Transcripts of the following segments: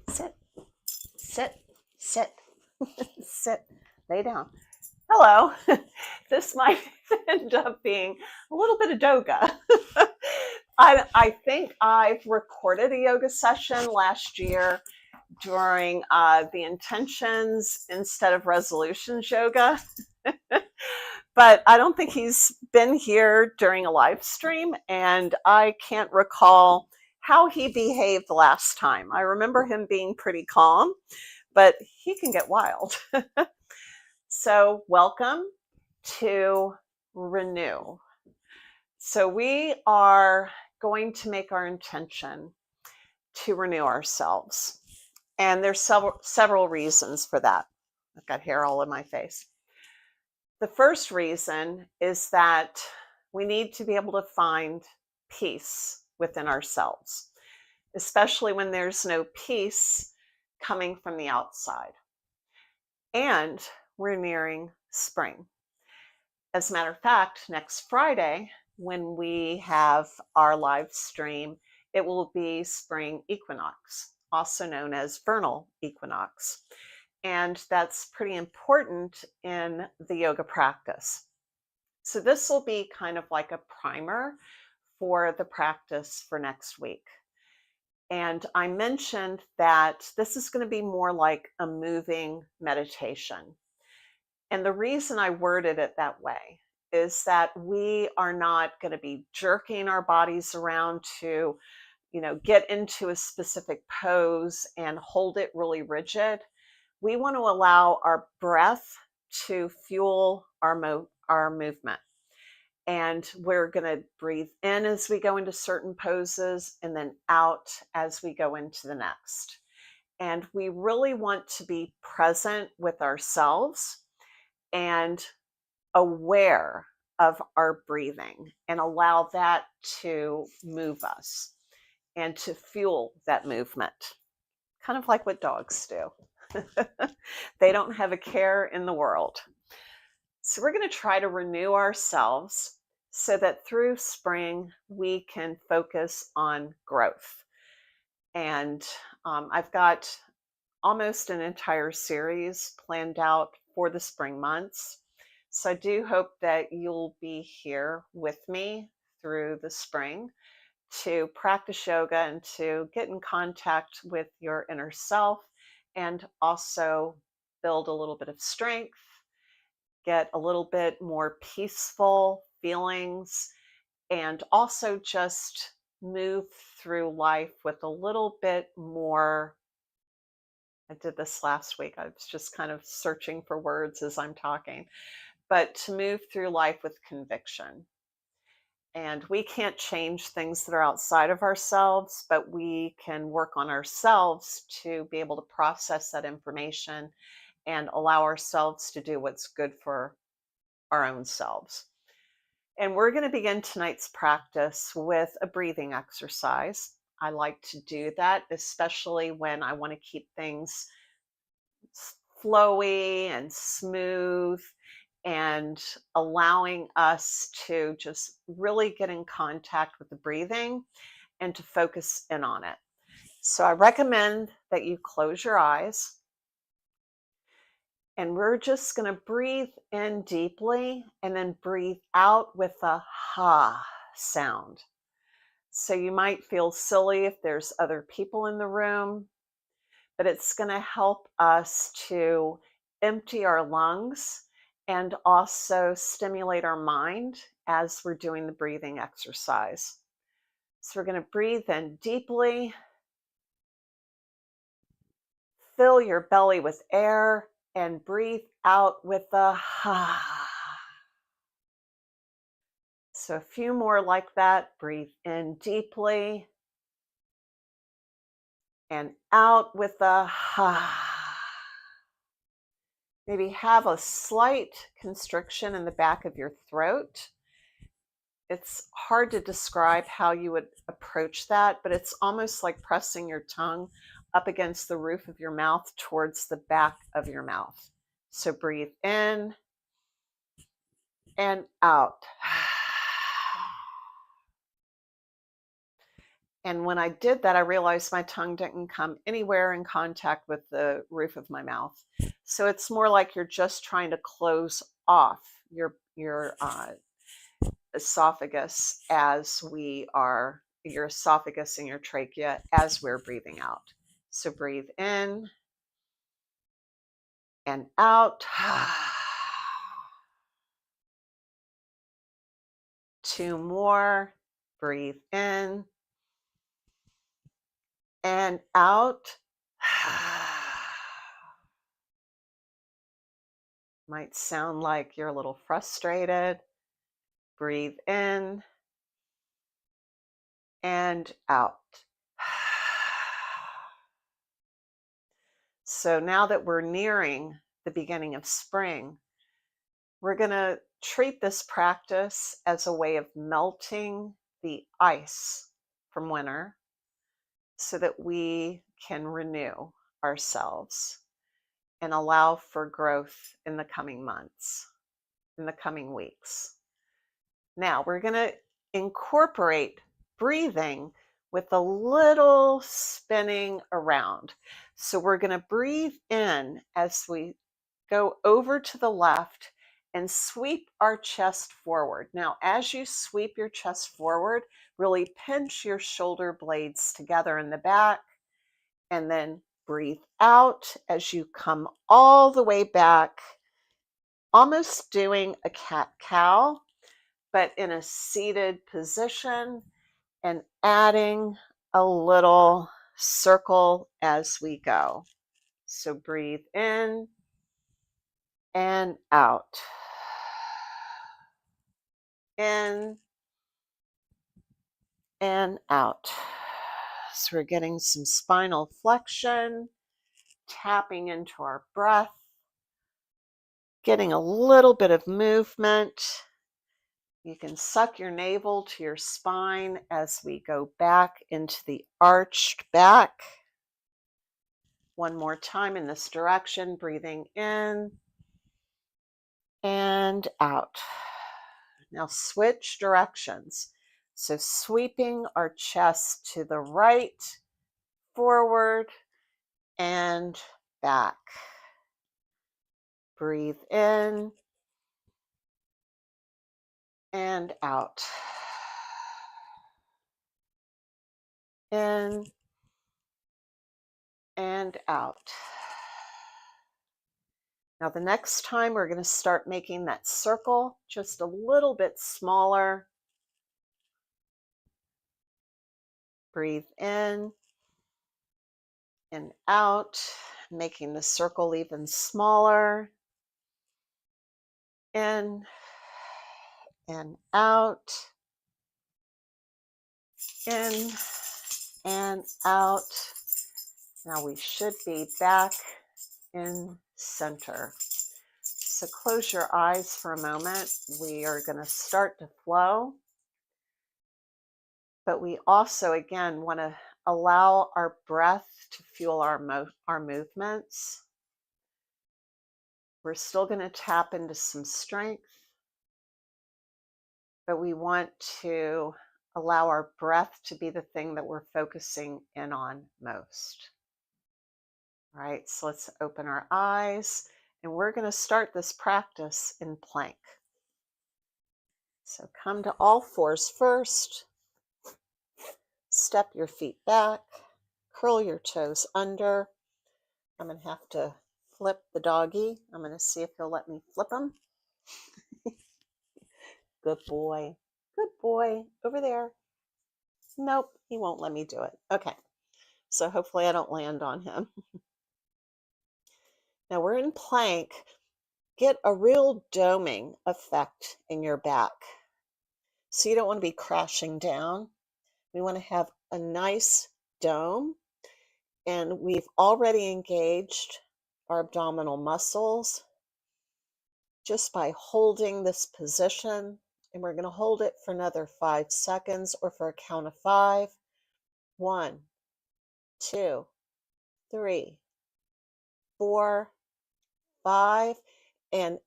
Sit, sit, sit, sit, lay down. Hello. This might end up being a little bit of yoga. I think I've recorded a yoga session last year during the intentions instead of resolutions yoga. But I don't think he's been here during a live stream, and I can't recall how he behaved last time. I remember him being pretty calm, but he can get wild. So welcome to Renew. So we are going to make our intention to renew ourselves. And there's several reasons for that. I've got hair all in my face. The first reason is that we need to be able to find peace within ourselves, especially when there's no peace coming from the outside. And we're nearing spring. As a matter of fact, next Friday, when we have our live stream, it will be spring equinox, also known as vernal equinox. And that's pretty important in the yoga practice. So this will be kind of like a primer for the practice for next week. And I mentioned that this is going to be more like a moving meditation. And the reason I worded it that way is that we are not going to be jerking our bodies around to, get into a specific pose and hold it really rigid. We want to allow our breath to fuel our movement. And we're going to breathe in as we go into certain poses and then out as we go into the next. And we really want to be present with ourselves and aware of our breathing and allow that to move us and to fuel that movement. Kind of like what dogs do. They don't have a care in the world. So we're going to try to renew ourselves so that through spring we can focus on growth. And I've got almost an entire series planned out for the spring months. So I do hope that you'll be here with me through the spring to practice yoga and to get in contact with your inner self and also build a little bit of strength, get a little bit more peaceful feelings, and also just move through life with a little bit more. I did this last week. I was just kind of searching for words as I'm talking, but to move through life with conviction. And we can't change things that are outside of ourselves, but we can work on ourselves to be able to process that information and allow ourselves to do what's good for our own selves. And we're going to begin tonight's practice with a breathing exercise. I like to do that, especially when I want to keep things flowy and smooth and allowing us to just really get in contact with the breathing and to focus in on it. So I recommend that you close your eyes. And we're just going to breathe in deeply and then breathe out with a ha sound. So you might feel silly if there's other people in the room, but it's going to help us to empty our lungs and also stimulate our mind as we're doing the breathing exercise. So we're going to breathe in deeply, fill your belly with air, and breathe out with a ha. So a few more like that. Breathe in deeply and out with a ha. Maybe have a slight constriction in the back of your throat. It's hard to describe how you would approach that, but it's almost like pressing your tongue up against the roof of your mouth towards the back of your mouth. So breathe in and out. And when I did that, I realized my tongue didn't come anywhere in contact with the roof of my mouth. So it's more like you're just trying to close off your esophagus your esophagus and your trachea as we're breathing out. So breathe in and out. 2 more. Breathe in and out. Might sound like you're a little frustrated. Breathe in and out. So now that we're nearing the beginning of spring, we're going to treat this practice as a way of melting the ice from winter so that we can renew ourselves and allow for growth in the coming months, in the coming weeks. Now we're going to incorporate breathing with a little spinning around. So we're going to breathe in as we go over to the left and sweep our chest forward. Now, as you sweep your chest forward, really pinch your shoulder blades together in the back, and then breathe out as you come all the way back, almost doing a cat-cow, but in a seated position, and adding a little circle as we go. So breathe in and out. In and out. So we're getting some spinal flexion, tapping into our breath, getting a little bit of movement. You can suck your navel to your spine as we go back into the arched back. One more time in this direction, breathing in and out. Now switch directions. So sweeping our chest to the right, forward, and back. Breathe in and out. In and out. Now the next time we're going to start making that circle just a little bit smaller. Breathe in and out, making the circle even smaller. In and out. In and out. Now we should be back in center. So close your eyes for a moment. We are going to start to flow, but we also, again, want to allow our breath to fuel our movements. We're still going to tap into some strength, but we want to allow our breath to be the thing that we're focusing in on most. All right, so let's open our eyes, and we're going to start this practice in plank. So come to all fours first. Step your feet back, curl your toes under. I'm going to have to flip the doggy. I'm going to see if he'll let me flip him. Good boy. Good boy. Over there. Nope, he won't let me do it. Okay, so hopefully I don't land on him. Now we're in plank. Get a real doming effect in your back. So you don't want to be crashing down. We want to have a nice dome. And we've already engaged our abdominal muscles just by holding this position. And we're going to hold it for another 5 seconds or for a count of 5. 1, 2, 3, 4, 5. And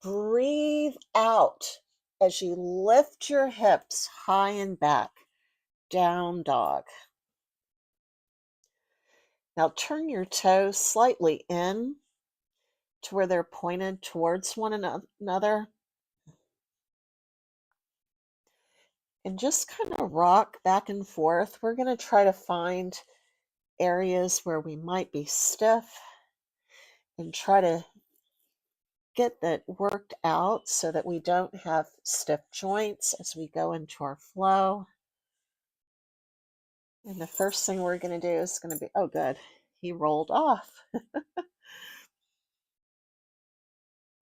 breathe out as you lift your hips high and back. Down dog. Now turn your toes slightly in to where they're pointed towards one another. And just kind of rock back and forth. We're going to try to find areas where we might be stiff and try to get that worked out so that we don't have stiff joints as we go into our flow. And the first thing we're going to do is going to be, oh, good, he rolled off.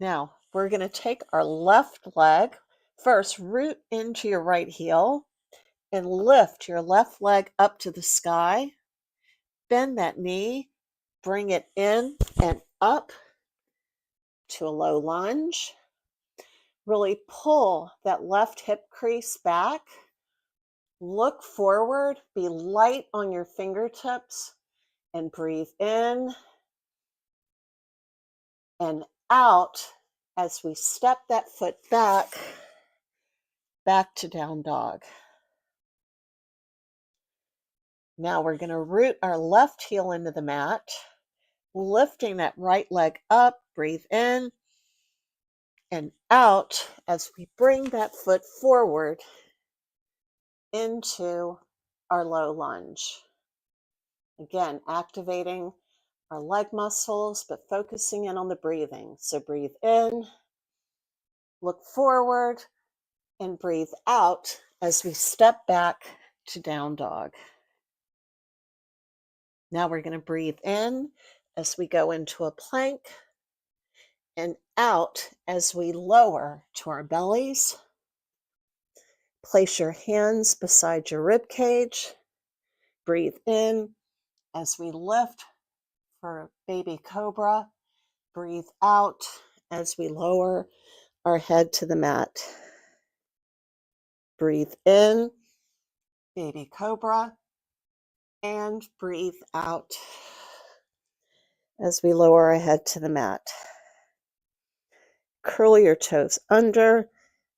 Now, we're going to take our left leg, first root into your right heel and lift your left leg up to the sky. Bend that knee, bring it in and up to a low lunge. Really pull that left hip crease back. Look forward, be light on your fingertips, and breathe in and out as we step that foot back to down dog. Now we're going to root our left heel into the mat, lifting that right leg up, breathe in and out as we bring that foot forward into our low lunge. Again, activating our leg muscles, but focusing in on the breathing. So breathe in, look forward, and breathe out as we step back to down dog. Now we're going to breathe in as we go into a plank and out as we lower to our bellies. Place your hands beside your rib cage. Breathe in as we lift for baby cobra. Breathe out as we lower our head to the mat. Breathe in, baby cobra, and breathe out as we lower our head to the mat. Curl your toes under.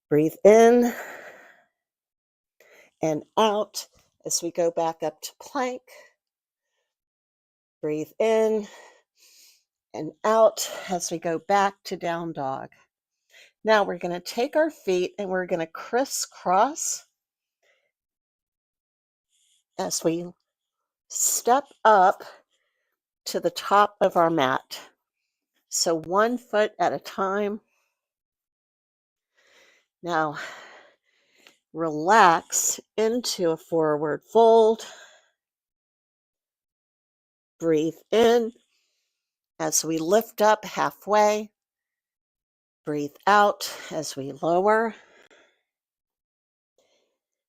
Breathe in and out as we go back up to plank. Breathe in and out as we go back to down dog. Now we're going to take our feet and we're going to crisscross as we step up to the top of our mat. So 1 foot at a time. Now relax into a forward fold. Breathe in as we lift up halfway. Breathe out as we lower.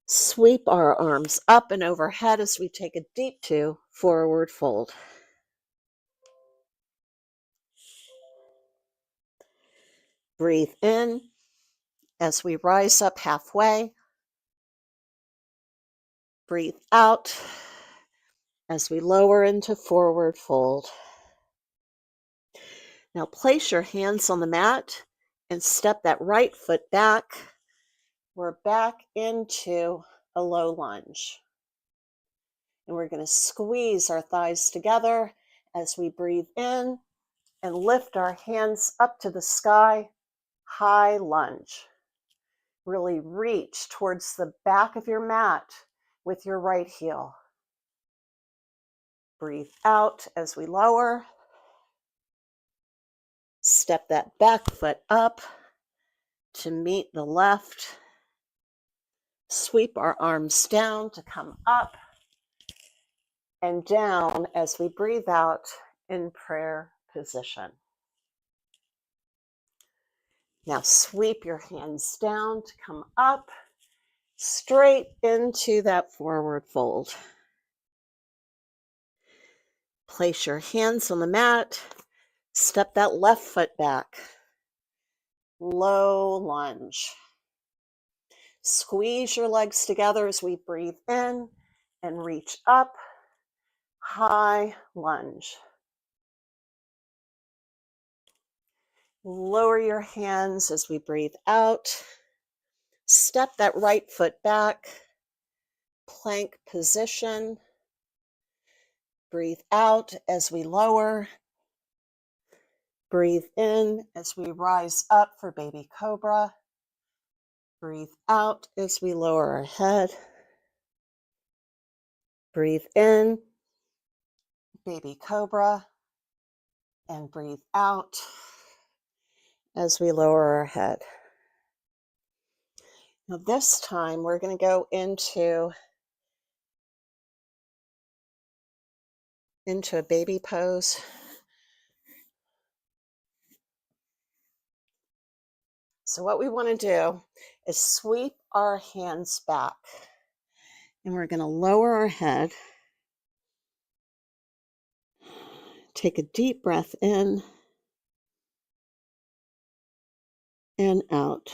Sweep our arms up and overhead as we take a deep 2 forward fold. Breathe in as we rise up halfway. Breathe out as we lower into forward fold. Now place your hands on the mat and step that right foot back. We're back into a low lunge. And we're going to squeeze our thighs together as we breathe in and lift our hands up to the sky, high lunge. Really reach towards the back of your mat with your right heel. Breathe out as we lower. Step that back foot up to meet the left. Sweep our arms down to come up and down as we breathe out in prayer position. Now sweep your hands down to come up straight into that forward fold. Place your hands on the mat. Step that left foot back. Low lunge. Squeeze your legs together as we breathe in and reach up. High lunge. Lower your hands as we breathe out. Step that right foot back. Plank position. Breathe out as we lower. Breathe in as we rise up for baby cobra. Breathe out as we lower our head. Breathe in, baby cobra, and breathe out as we lower our head. Now this time we're going to go into a baby pose. So what we want to do is sweep our hands back, and we're going to lower our head. Take a deep breath in and out.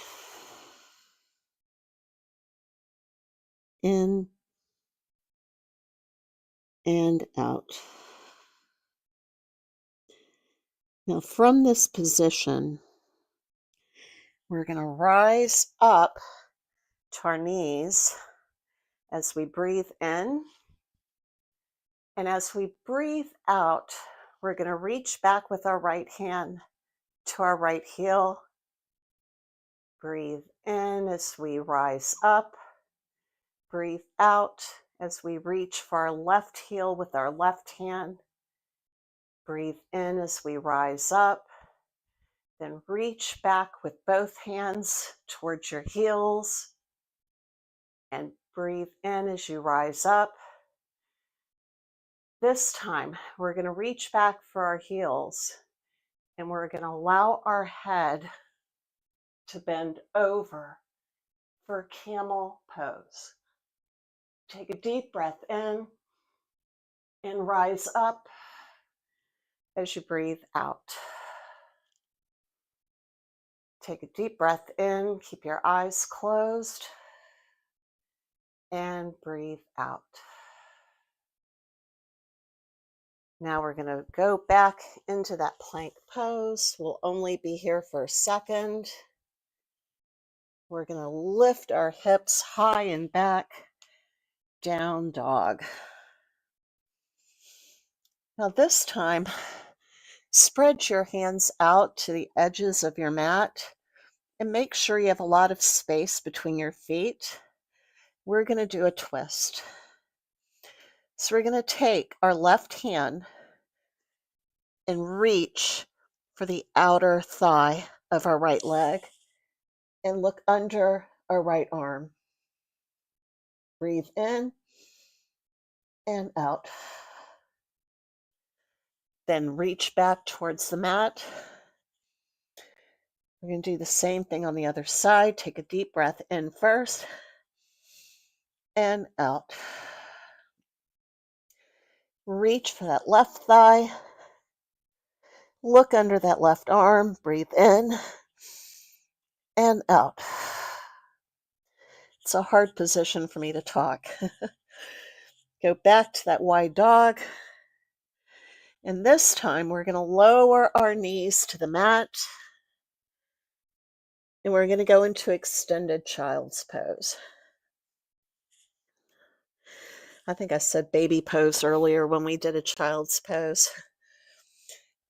In and out. Now from this position, we're going to rise up to our knees as we breathe in. And as we breathe out, we're going to reach back with our right hand to our right heel. Breathe in as we rise up. Breathe out as we reach for our left heel with our left hand. Breathe in as we rise up. Then reach back with both hands towards your heels. And breathe in as you rise up. This time, we're going to reach back for our heels, and we're going to allow our head to bend over for camel pose. Take a deep breath in and rise up as you breathe out. Take a deep breath in, keep your eyes closed, and breathe out. Now we're going to go back into that plank pose. We'll only be here for a second. We're going to lift our hips high and back, down dog. Now this time, spread your hands out to the edges of your mat and make sure you have a lot of space between your feet. We're going to do a twist. So we're going to take our left hand and reach for the outer thigh of our right leg and look under our right arm. Breathe in and out. Then reach back towards the mat. We're going to do the same thing on the other side. Take a deep breath in first and out. Reach for that left thigh. Look under that left arm. Breathe in and out. It's a hard position for me to talk. Go back to that wide dog. And this time we're going to lower our knees to the mat. And we're going to go into extended child's pose. I think I said baby pose earlier when we did a child's pose.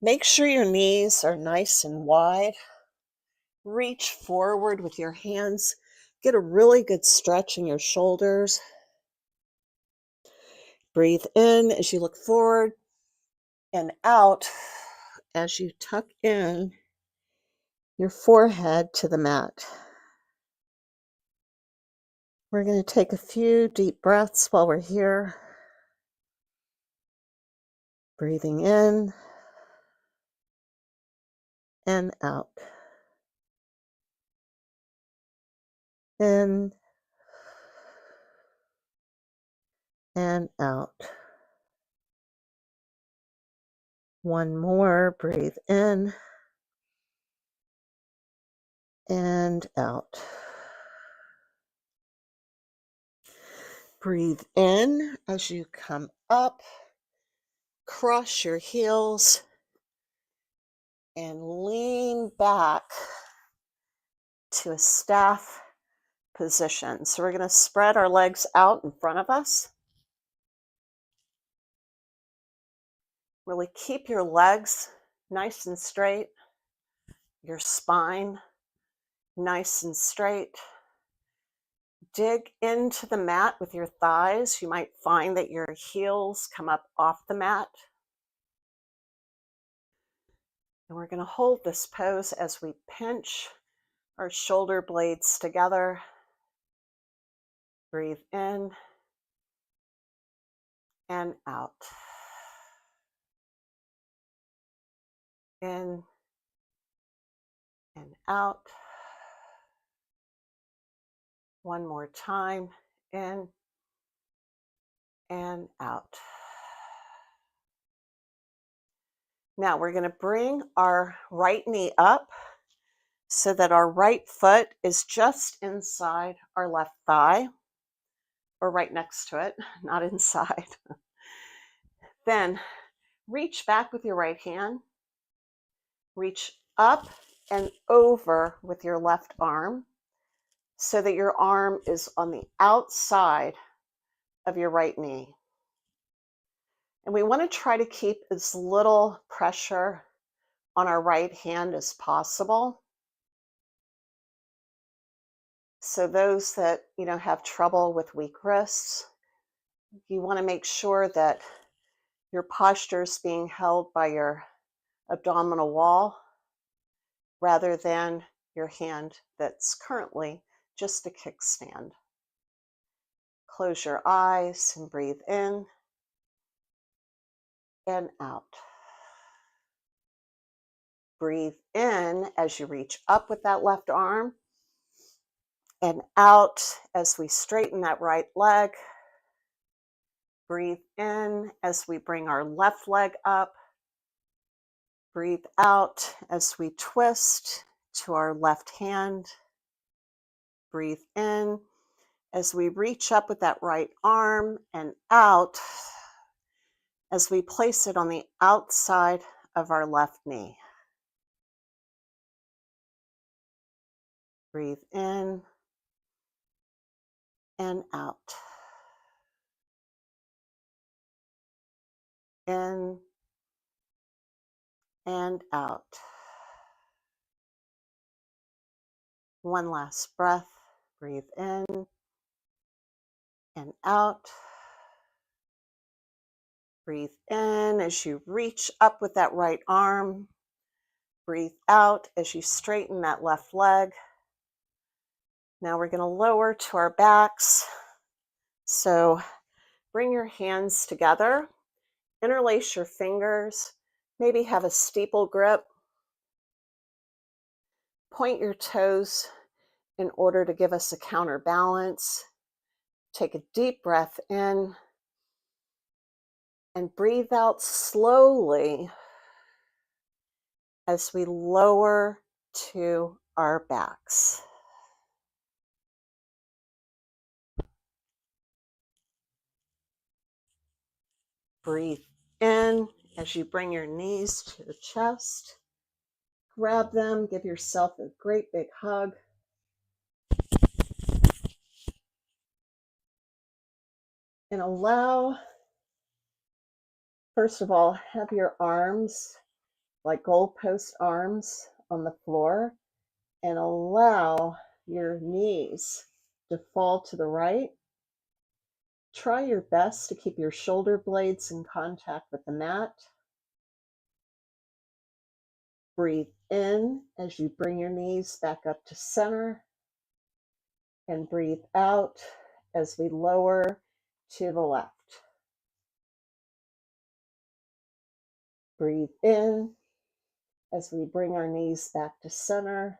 Make sure your knees are nice and wide. Reach forward with your hands. Get a really good stretch in your shoulders. Breathe in as you look forward and out as you tuck in your forehead to the mat. We're going to take a few deep breaths while we're here. Breathing in and out. In and out. One more, breathe in and out. Breathe in as you come up, cross your heels, and lean back to a staff position. So we're going to spread our legs out in front of us. Really keep your legs nice and straight, your spine nice and straight. Dig into the mat with your thighs. You might find that your heels come up off the mat. And we're going to hold this pose as we pinch our shoulder blades together. Breathe in and out. In and out. One more time. In and out. Now we're going to bring our right knee up so that our right foot is just inside our left thigh, or right next to it, not inside. Then reach back with your right hand. Reach up and over with your left arm so that your arm is on the outside of your right knee. And we want to try to keep as little pressure on our right hand as possible. So those that, have trouble with weak wrists, you want to make sure that your posture is being held by your abdominal wall rather than your hand that's currently just a kickstand. Close your eyes and breathe in and out. Breathe in as you reach up with that left arm and out as we straighten that right leg. Breathe in as we bring our left leg up. Breathe out as we twist to our left hand. Breathe in as we reach up with that right arm and out as we place it on the outside of our left knee. Breathe in and out. In and out. One last breath. Breathe in and out. Breathe in as you reach up with that right arm. Breathe out as you straighten that left leg. Now we're going to lower to our backs. So bring your hands together. Interlace your fingers. Maybe have a steeple grip. Point your toes in order to give us a counterbalance. Take a deep breath in and breathe out slowly as we lower to our backs. Breathe in as you bring your knees to the chest. Grab them, give yourself a great big hug. And allow, first of all, have your arms like goalpost arms on the floor, and allow your knees to fall to the right. Try your best to keep your shoulder blades in contact with the mat. Breathe in as you bring your knees back up to center, and breathe out as we lower to the left. Breathe in as we bring our knees back to center.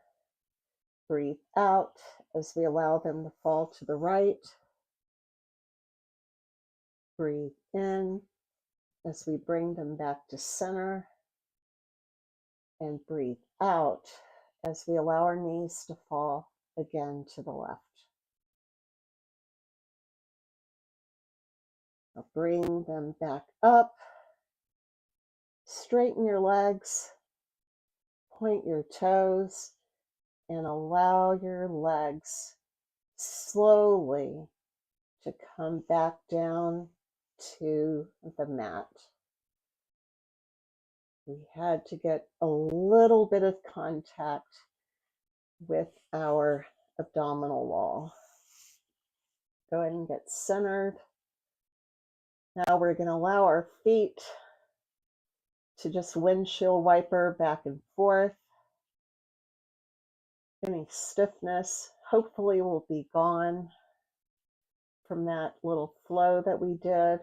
Breathe out as we allow them to fall to the right. Breathe in as we bring them back to center, and breathe out as we allow our knees to fall again to the left. Now bring them back up, straighten your legs, point your toes, and allow your legs slowly to come back down to the mat. We had to get a little bit of contact with our abdominal wall. Go ahead and get centered. Now we're going to allow our feet to just windshield wiper back and forth. Any stiffness hopefully will be gone from that little flow that we did.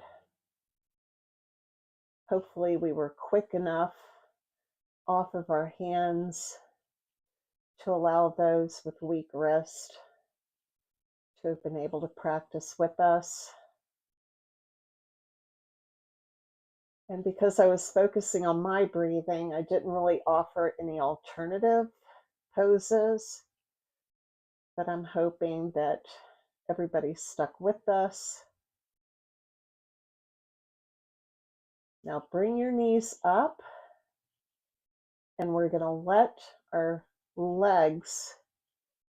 Hopefully we were quick enough off of our hands to allow those with weak wrist to have been able to practice with us. And because I was focusing on my breathing, I didn't really offer any alternative poses, but I'm hoping that everybody stuck with us. Now bring your knees up, and we're going to let our legs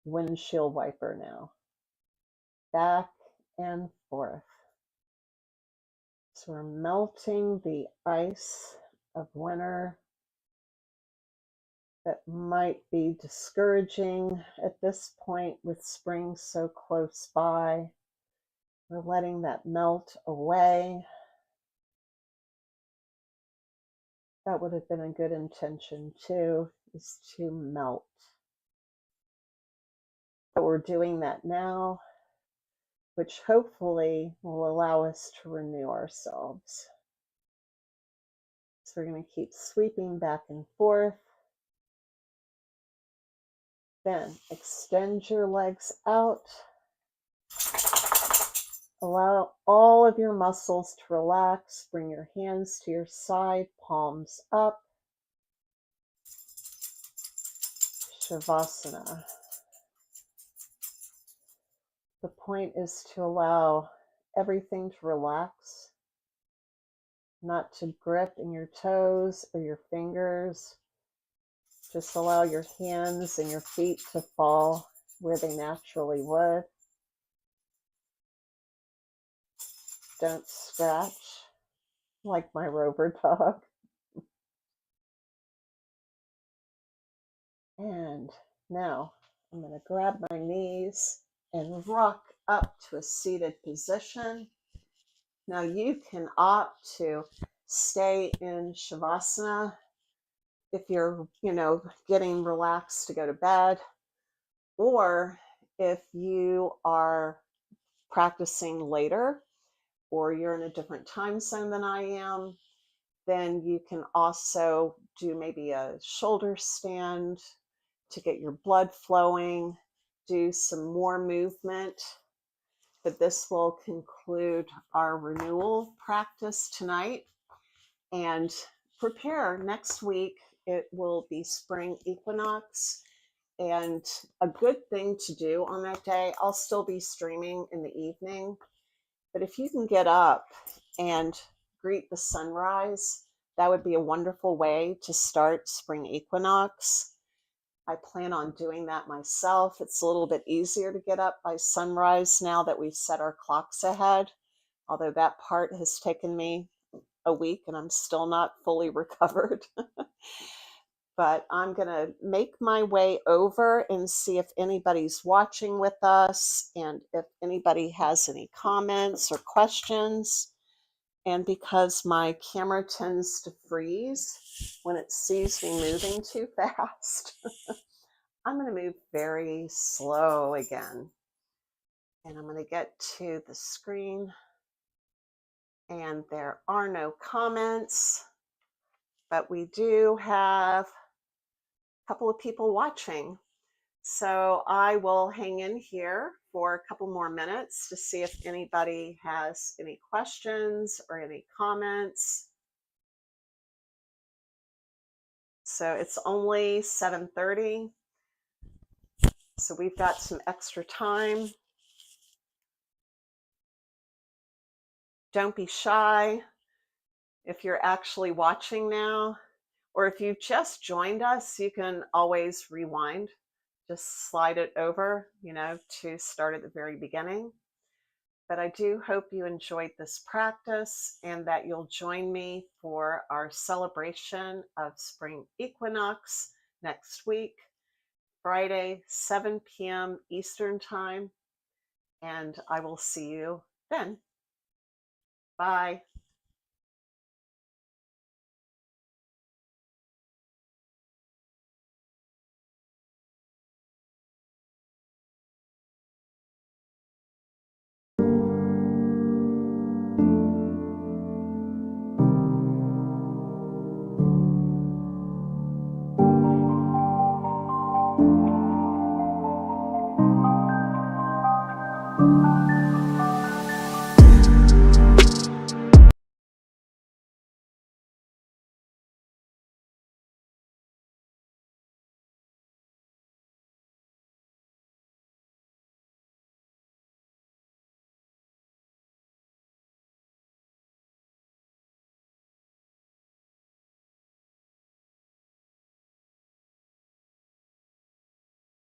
windshield wiper now, back and forth. So we're melting the ice of winter that might be discouraging at this point with spring so close by. We're letting that melt away. That would have been a good intention too, is to melt. But we're doing that now, which hopefully will allow us to renew ourselves. So we're going to keep sweeping back and forth. Then extend your legs out. Allow all of your muscles to relax. Bring your hands to your side, palms up. Savasana. The point is to allow everything to relax, not to grip in your toes or your fingers. Just allow your hands and your feet to fall where they naturally would. Don't scratch like my Rover dog. And now I'm going to grab my knees and rock up to a seated position. Now you can opt to stay in Savasana if you're, getting relaxed to go to bed, or if you are practicing later or you're in a different time zone than I am, then you can also do maybe a shoulder stand to get your blood flowing, do some more movement. But this will conclude our renewal practice tonight, and prepare next week. It will be spring equinox, and a good thing to do on that day, I'll still be streaming in the evening, but if you can get up and greet the sunrise, that would be a wonderful way to start spring equinox. I plan on doing that myself. It's a little bit easier to get up by sunrise now that we've set our clocks ahead, although that part has taken me a week and I'm still not fully recovered. But I'm going to make my way over and see if anybody's watching with us and if anybody has any comments or questions. And because my camera tends to freeze when it sees me moving too fast, I'm going to move very slow again. And I'm going to get to the screen. And there are no comments, but we do have a couple of people watching. So I will hang in here for a couple more minutes to see if anybody has any questions or any comments. So it's only 7:30. So we've got some extra time. Don't be shy if you're actually watching now, or if you just joined us, you can always rewind. Just slide it over, to start at the very beginning. But I do hope you enjoyed this practice and that you'll join me for our celebration of spring equinox next week, Friday, 7 p.m. Eastern Time. And I will see you then. Bye.